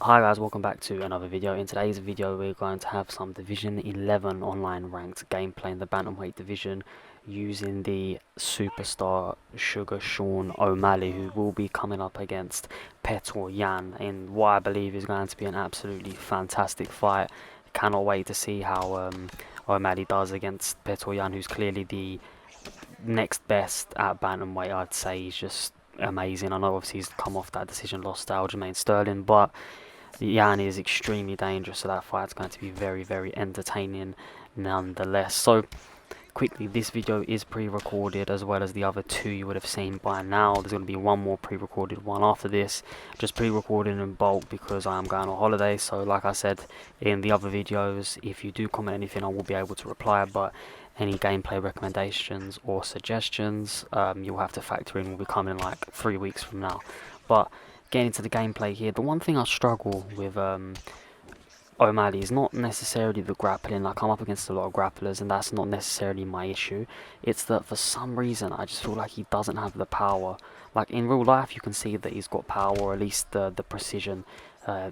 Hi guys, welcome back to another video. In today's video we're going to have some Division 11 online ranked gameplay in the bantamweight division using the superstar Sugar Sean O'Malley, who will be coming up against Petr Yan in what I believe is going to be an absolutely fantastic fight. Cannot wait to see how O'Malley does against Petr Yan, who's clearly the next best at bantamweight. I'd say he's just amazing. I know obviously he's come off that decision loss to Aljamain Sterling, but Yan is extremely dangerous, so that fight's going to be very, very entertaining nonetheless. So, quickly, this video is pre-recorded as well as the other two you would have seen by now. There's going to be one more pre-recorded one after this, just pre-recorded in bulk because I am going on holiday. So, like I said in the other videos, if you do comment anything, I will be able to reply, but any gameplay recommendations or suggestions, you'll have to factor in will be coming like 3 weeks from now. But getting into the gameplay here, the one thing I struggle with O'Malley is not necessarily the grappling. I come up against a lot of grapplers and that's not necessarily my issue. It's that for some reason I just feel like he doesn't have the power. Like in real life you can see that he's got power, or at least the precision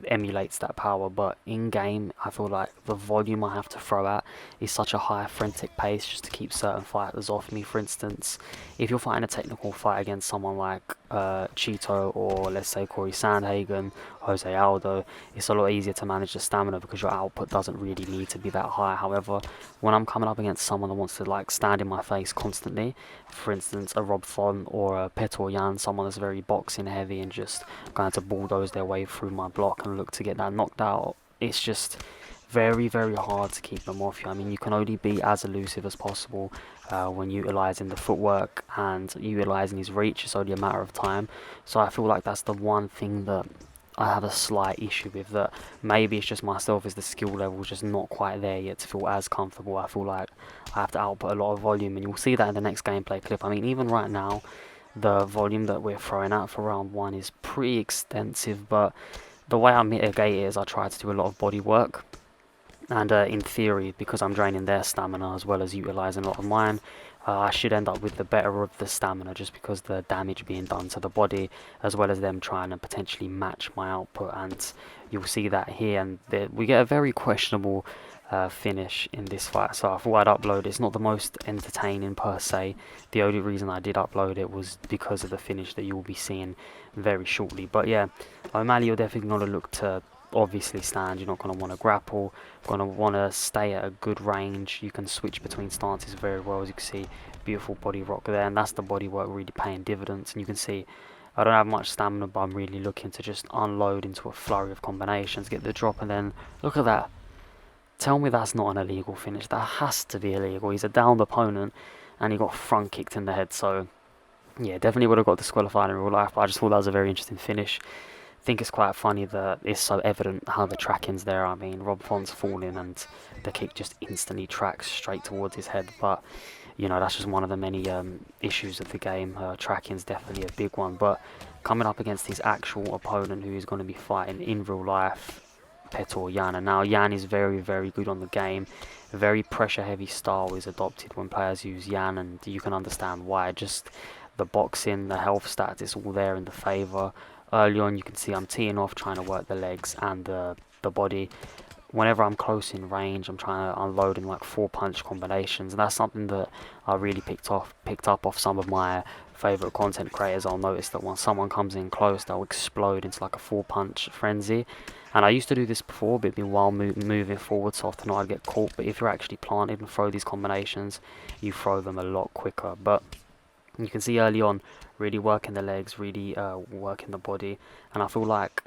emulates that power, but in game I feel like the volume I have to throw at is such a high frantic pace just to keep certain fighters off me. For instance, if you're fighting a technical fight against someone like Cheeto, or let's say Corey Sandhagen, Jose Aldo, it's a lot easier to manage the stamina because your output doesn't really need to be that high. However, when I'm coming up against someone that wants to like stand in my face constantly, for instance a Rob Font or a Petr Yan, someone that's very boxing heavy and just going to bulldoze their way through my block and look to get that knocked out, it's just very, very hard to keep them off you. I mean, you can only be as elusive as possible when utilising the footwork and utilising his reach. It's only a matter of time. So I feel like that's the one thing that I have a slight issue with, that maybe it's just myself, is the skill level just not quite there yet to feel as comfortable. I feel like I have to output a lot of volume, and you'll see that in the next gameplay clip. I mean, even right now the volume that we're throwing out for round one is pretty extensive, but the way I mitigate it is I try to do a lot of body work, and in theory, because I'm draining their stamina as well as utilising a lot of mine, I should end up with the better of the stamina, just because the damage being done to the body as well as them trying to potentially match my output. And you'll see that here, and we get a very questionable finish in this fight. So I thought I'd upload it. It's not the most entertaining per se. The only reason I did upload it was because of the finish that you'll be seeing very shortly. But yeah, O'Malley, you're definitely going to look to obviously stand. You're not going to want to grapple, going to want to stay at a good range. You can switch between stances very well, as you can see. Beautiful body rock there, and that's the body work really paying dividends. And you can see I don't have much stamina, but I'm really looking to just unload into a flurry of combinations, get the drop, and then look at that. Tell me that's not an illegal finish. That has to be illegal. He's a downed opponent and he got front kicked in the head. So yeah, definitely would have got disqualified in real life, but I just thought that was a very interesting finish. I think it's quite funny that it's so evident how the tracking's there. I mean, Rob Font's falling and the kick just instantly tracks straight towards his head. But you know, that's just one of the many issues of the game. Tracking's definitely a big one. But coming up against his actual opponent, who is going to be fighting in real life, Petr Yan. And now Yan is very, very good on the game. A very pressure heavy style is adopted when players use Yan, and you can understand why. Just the boxing, the health stats, it's all there in the favour. Early on you can see I'm teeing off, trying to work the legs and the body. Whenever I'm close in range, I'm trying to unload in like 4-punch combinations, and that's something that I really picked up off some of my favourite content creators. I'll notice that when someone comes in close, they'll explode into like a 4-punch frenzy. And I used to do this before, but it'd been while moving forward, so often I'd get caught. But if you're actually planted and throw these combinations, you throw them a lot quicker. But you can see early on, really working the legs, really working the body, and I feel like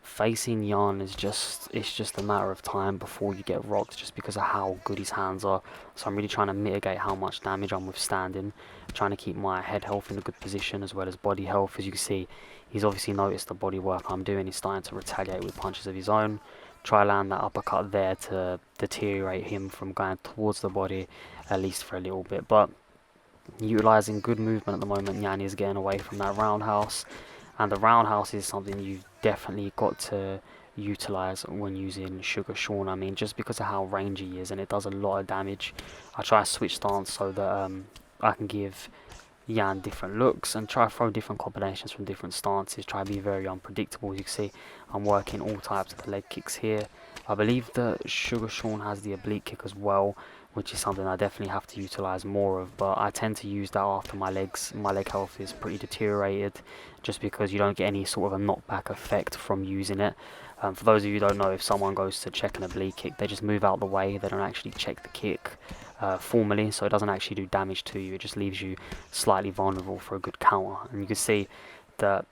facing Yan is just a matter of time before you get rocked, just because of how good his hands are. So I'm really trying to mitigate how much damage I'm withstanding, trying to keep my head health in a good position as well as body health. As you can see, he's obviously noticed the body work I'm doing. He's starting to retaliate with punches of his own. Try land that uppercut there to deteriorate him from going towards the body, at least for a little bit. But utilising good movement at the moment, Yan is getting away from that roundhouse. And the roundhouse is something you've definitely got to utilise when using Sugar Sean. I mean, just because of how rangy he is, and it does a lot of damage. I try to switch stance so that I can give Yan different looks and try to throw different combinations from different stances, try to be very unpredictable. As you can see, I'm working all types of the leg kicks here. I believe that Sugar Sean has the oblique kick as well, which is something I definitely have to utilize more of, but I tend to use that after my leg health is pretty deteriorated, just because you don't get any sort of a knockback effect from using it. For those of you who don't know, if someone goes to check an oblique kick, they just move out the way, they don't actually check the kick formally, so it doesn't actually do damage to you, it just leaves you slightly vulnerable for a good counter. And you can see that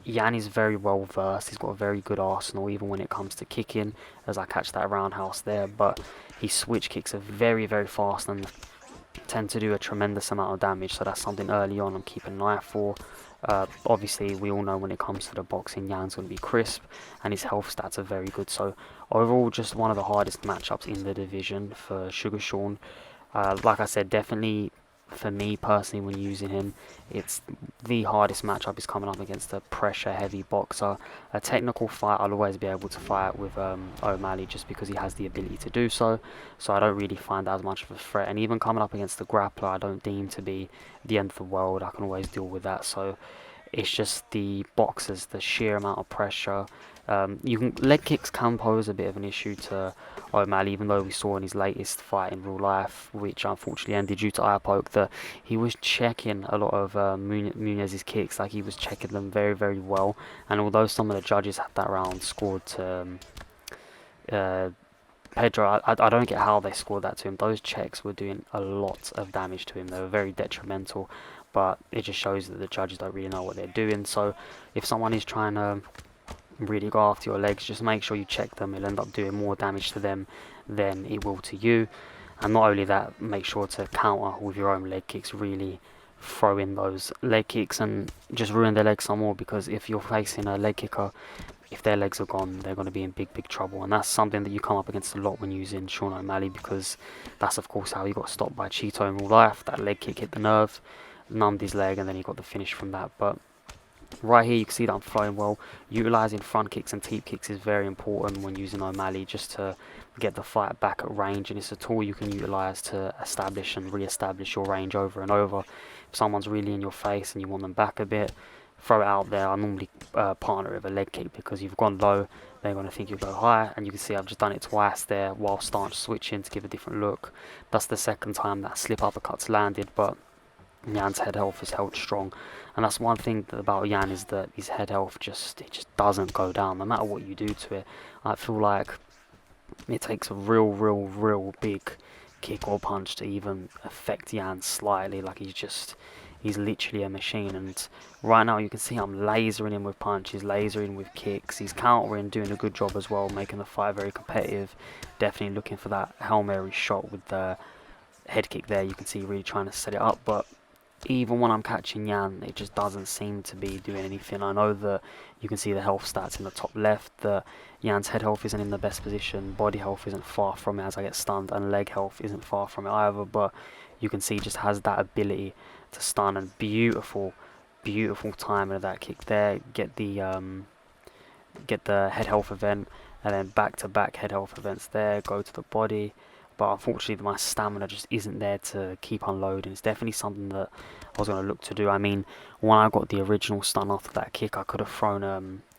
Yan is very well versed, he's got a very good arsenal even when it comes to kicking, as I catch that roundhouse there, but his switch kicks are very, very fast and tend to do a tremendous amount of damage, so that's something early on I'm keeping an eye for. Obviously, we all know when it comes to the boxing, Yan's going to be crisp, and his health stats are very good, so overall just one of the hardest matchups in the division for Sugar Sean. Like I said, definitely for me personally when using him, it's the hardest matchup is coming up against a pressure heavy boxer. A technical fight I'll always be able to fight with O'Malley just because he has the ability to do so, so I don't really find that as much of a threat. And even coming up against the grappler, I don't deem to be the end of the world, I can always deal with that. So it's just the boxers, the sheer amount of pressure. Leg kicks can pose a bit of an issue to O'Malley, even though we saw in his latest fight in real life, which unfortunately ended due to eye poke, that he was checking a lot of Munez's kicks, like he was checking them very, very well. And although some of the judges had that round scored to Pedro, I don't get how they scored that to him. Those checks were doing a lot of damage to him. They were very detrimental, but it just shows that the judges don't really know what they're doing. So if someone is trying to really go after your legs, just make sure you check them. It'll end up doing more damage to them than it will to you. And not only that, make sure to counter with your own leg kicks. Really throw in those leg kicks and just ruin their legs some more, because if you're facing a leg kicker, if their legs are gone, they're going to be in big, big trouble. And that's something that you come up against a lot when using Sean O'Malley, because that's of course how he got stopped by Cheeto in real life. That leg kick hit the nerve, numbed his leg, and then he got the finish from that. But right here you can see that I'm throwing well. Utilising front kicks and teep kicks is very important when using O'Malley, just to get the fight back at range, and it's a tool you can utilise to establish and re-establish your range over and over. If someone's really in your face and you want them back a bit, throw it out there. I normally partner it with a leg kick, because you've gone low, they're going to think you go high, and you can see I've just done it twice there while stance switching to give a different look. That's the second time that slip uppercut's landed, but Yan's head health is held strong, and that's one thing about Yan, is that his head health just doesn't go down no matter what you do to it. I feel like it takes a real big kick or punch to even affect Yan slightly. Like he's literally a machine, and right now you can see I'm lasering him with punches, lasering with kicks. He's countering, doing a good job as well, making the fight very competitive. Definitely looking for that Hail Mary shot with the head kick there. You can see really trying to set it up, but even when I'm catching Yan, it just doesn't seem to be doing anything. I know that you can see the health stats in the top left, that Yan's head health isn't in the best position, body health isn't far from it as I get stunned, and leg health isn't far from it either, but you can see he just has that ability to stun, and beautiful timing of that kick there. Get the head health event, and then back-to-back head health events there, go to the body. But unfortunately my stamina just isn't there to keep unloading. It's definitely something that I was going to look to do. I mean, when I got the original stun after that kick, I could have thrown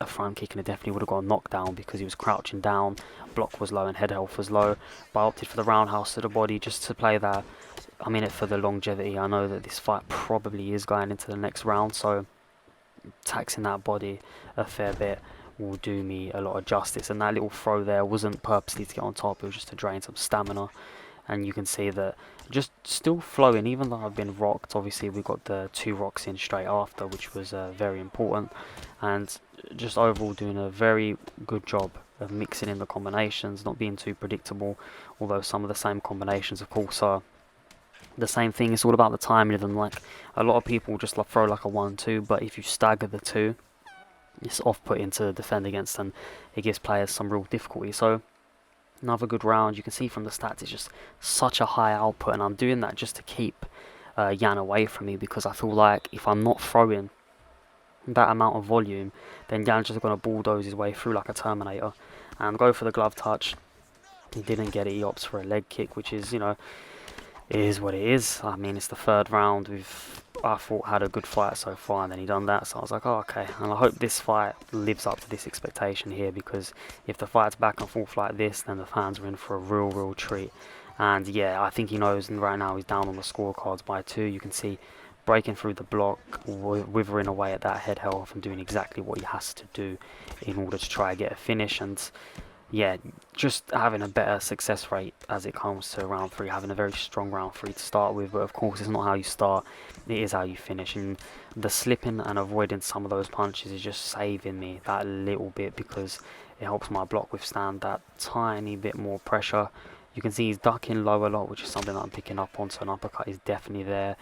a front kick and it definitely would have got a knockdown, because he was crouching down, block was low and head health was low. But I opted for the roundhouse to the body just to play that. I'm in it for the longevity. I know that this fight probably is going into the next round, so taxing that body a fair bit will do me a lot of justice. And that little throw there wasn't purposely to get on top, it was just to drain some stamina. And you can see that just still flowing, even though I've been rocked. Obviously we got the 2 rocks in straight after, which was very important, and just overall doing a very good job of mixing in the combinations, not being too predictable, although some of the same combinations of course are the same thing. It's all about the timing of them. Like a lot of people just throw like a 1-2, but if you stagger the 2, it's off-putting to defend against, and it gives players some real difficulty. So another good round. You can see from the stats it's just such a high output, and I'm doing that just to keep Yan away from me, because I feel like if I'm not throwing that amount of volume, then Yan's just going to bulldoze his way through like a Terminator and go for the glove touch. He didn't get it. He opts for a leg kick, which is, you know, it is what it is. I mean, it's the third round. We've I thought had a good fight so far, and then he done that, so I was like, oh, okay. And I hope this fight lives up to this expectation here, because if the fight's back and forth like this, then the fans are in for a real treat. And yeah, I think he knows, and right now he's down on the scorecards by 2. You can see breaking through the block, withering away at that head health, and doing exactly what he has to do in order to try and get a finish. And yeah, just having a better success rate as it comes to round 3, having a very strong round 3 to start with. But of course, it's not how you start, it is how you finish. And the slipping and avoiding some of those punches is just saving me that little bit, because it helps my block withstand that tiny bit more pressure. You can see he's ducking low a lot, which is something that I'm picking up on, so an uppercut is definitely there.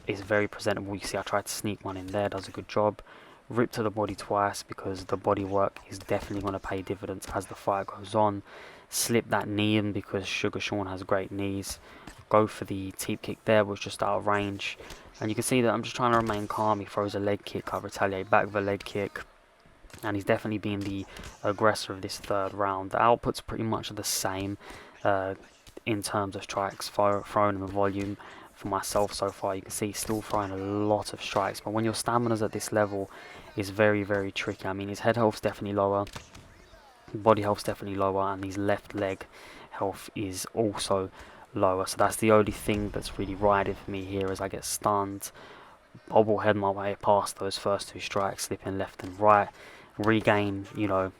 It's very presentable. You see I tried to sneak one in there, does a good job. Rip to the body twice, because the body work is definitely going to pay dividends as the fight goes on. Slip that knee in, because Sugar Sean has great knees. Go for the teep kick there, was just out of range. And you can see that I'm just trying to remain calm. He throws a leg kick, I retaliate back with a leg kick. And he's definitely been the aggressor of this 3rd round. The output's pretty much the same in terms of strikes thrown in the volume for myself so far. You can see he's still throwing a lot of strikes, but when your stamina's at this level, it's very tricky. I mean, his head health's definitely lower, body health's definitely lower, and his left leg health is also lower. So that's the only thing that's really riding for me here, as I get stunned, bobblehead my way past those first 2 strikes, slipping left and right, regain, you know,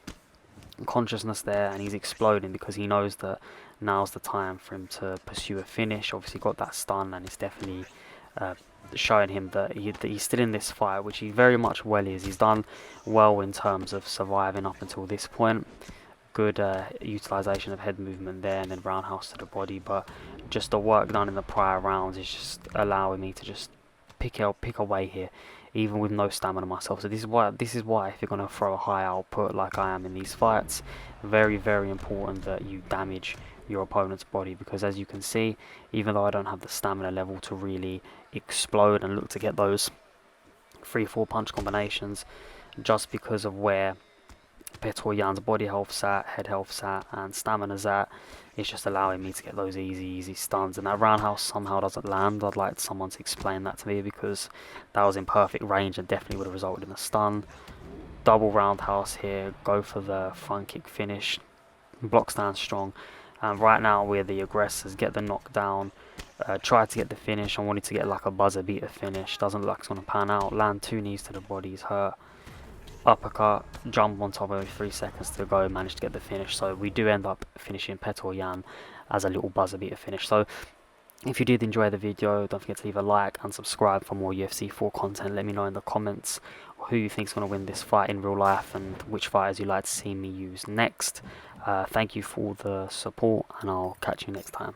consciousness there, and he's exploding, because he knows that now's the time for him to pursue a finish. Obviously got that stun, and it's definitely showing him that he's still in this fight, which he very much well is. He's done well in terms of surviving up until this point. Good utilization of head movement there, and then roundhouse to the body, but just the work done in the prior rounds is just allowing me to just pick away here, even with no stamina myself. So this is why if you're going to throw a high output like I am in these fights, very important that you damage your opponent's body, because as you can see, even though I don't have the stamina level to really explode and look to get those 3-4 punch combinations, just because of where Petr Yan's body health's at, head health's at, and stamina's at, it's just allowing me to get those easy stuns. And that roundhouse somehow doesn't land. I'd like someone to explain that to me, because that was in perfect range and definitely would have resulted in a stun. Double roundhouse here, go for the front kick finish, block stand strong. And right now we're the aggressors, get the knockdown, try to get the finish. I wanted to get like a buzzer beater finish, doesn't look like it's going to pan out. Land 2 knees to the body, he's hurt. Uppercut, jump on top of it, 3 seconds to go, managed to get the finish. So we do end up finishing Petr Yan as a little buzzer beater finish. So if you did enjoy the video, don't forget to leave a like and subscribe for more UFC 4 content. Let me know in the comments who you think is going to win this fight in real life, and which fighters you'd like to see me use next. Thank you for the support, and I'll catch you next time.